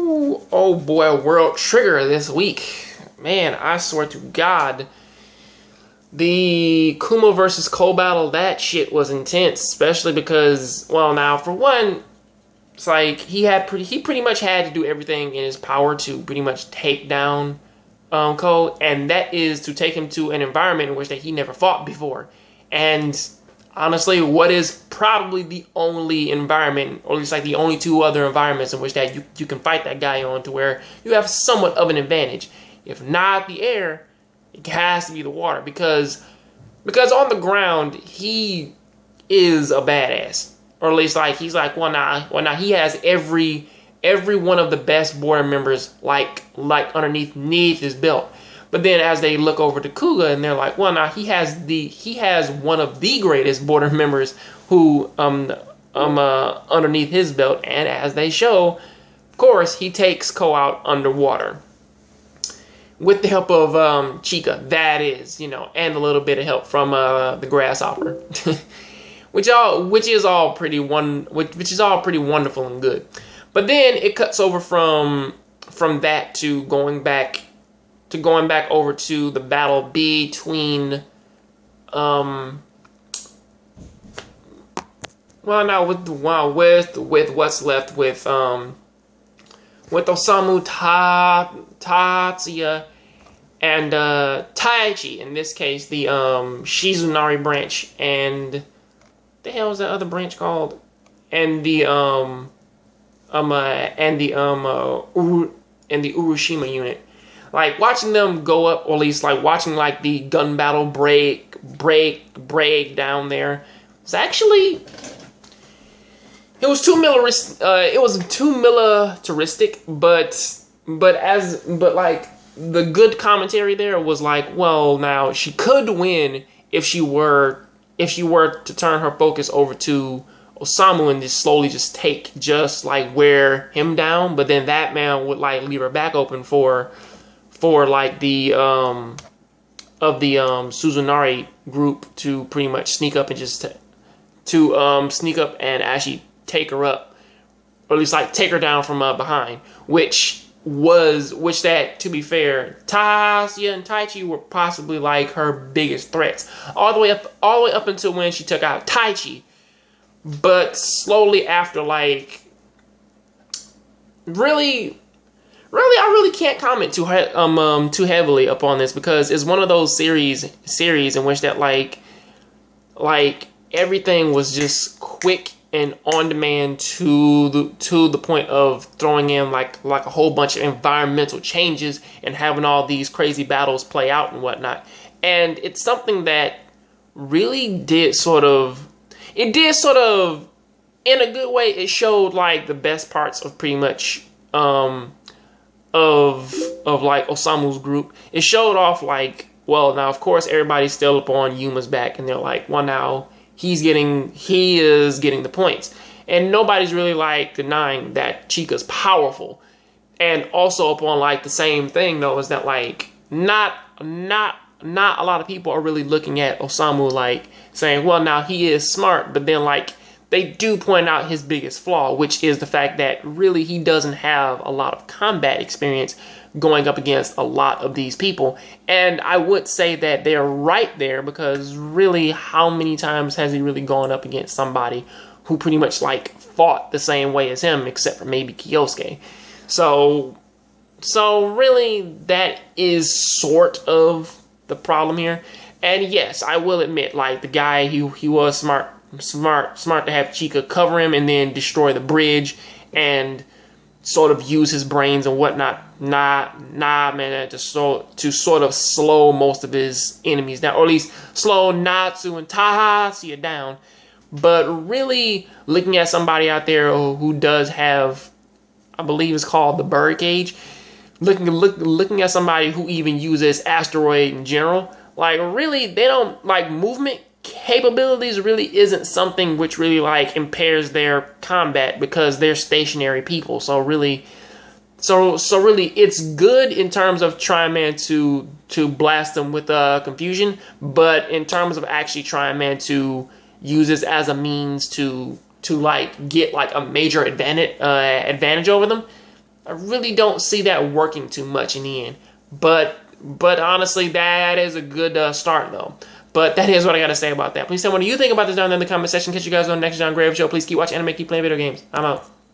Ooh, oh boy, world trigger this week. Man, I swear to God. The Kuma versus Cole battle, that shit was intense. Especially because, well, now, for one, it's like he pretty much had to do everything in his power to pretty much take down Cole. And that is to take him to an environment in which that he never fought before. And honestly, what is probably the only environment, or at least like the only two other environments in which that you can fight that guy on to where you have somewhat of an advantage. If not the air, it has to be the water, because on the ground he is a badass, or at least like he's like now he has every one of the best border members like underneath his belt. But then as they look over to Kuga and they're like, well, now he has one of the greatest border members who underneath his belt, and as they show, of course, he takes Ko out underwater with the help of Chika, that is, and a little bit of help from the grasshopper, which is all pretty wonderful and good. But then it cuts over from that to going back over to the battle between with what's left with Osamu Tatsuya and Taichi, in this case the Shizunari branch, and the hell is that other branch called? And the Urushima unit. Like, watching them go up, or at least like watching like the gun battle break down there, it's actually, it was too militaristic, but like the good commentary there was like, well, now she could win if she were to turn her focus over to Osamu and just slowly wear him down, but then that man would like leave her back open for like the Suzunari group to pretty much sneak up and actually take her up, or at least like take her down from behind, which that, to be fair, Tatsuya and Taichi were possibly like her biggest threats all the way up until when she took out Taichi. But slowly after, like, really, I really can't comment too heavily upon this, because it's one of those series in which that like everything was just quick and on demand to the point of throwing in like a whole bunch of environmental changes and having all these crazy battles play out and whatnot. And it's something that really did sort of, in a good way, it showed like the best parts of pretty much of like Osamu's group. It showed off like, well, now of course everybody's still up on Yuma's back, and they're like, well, now he is getting the points, and nobody's really like denying that Chika's powerful. And also upon like the same thing though is that like not a lot of people are really looking at Osamu like saying, well, now he is smart, but then like they do point out his biggest flaw, which is the fact that really he doesn't have a lot of combat experience going up against a lot of these people. And I would say that they're right there, because really, how many times has he really gone up against somebody who pretty much like fought the same way as him, except for maybe Kyosuke? So really, that is sort of the problem here. And yes, I will admit, like, the guy, he was smart to have Chika cover him and then destroy the bridge and sort of use his brains and whatnot. Man, to sort of slow most of his enemies down, or at least slow Natsu and Tatsuya down. But really, looking at somebody out there who does have, I believe it's called the bird cage, looking at somebody who even uses asteroid in general, like, really, they don't, like, movement capabilities really isn't something which really like impairs their combat, because they're stationary people. So really it's good in terms of trying, man, to blast them with confusion, but in terms of actually trying, man, to use this as a means to like get like a major advantage over them, I really don't see that working too much in the end. But honestly, that is a good start, though. But that is what I got to say about that. Please tell me what you think about this down there in the comment section. Catch you guys on the next Jongravesshow. Please keep watching anime, keep playing video games. I'm out.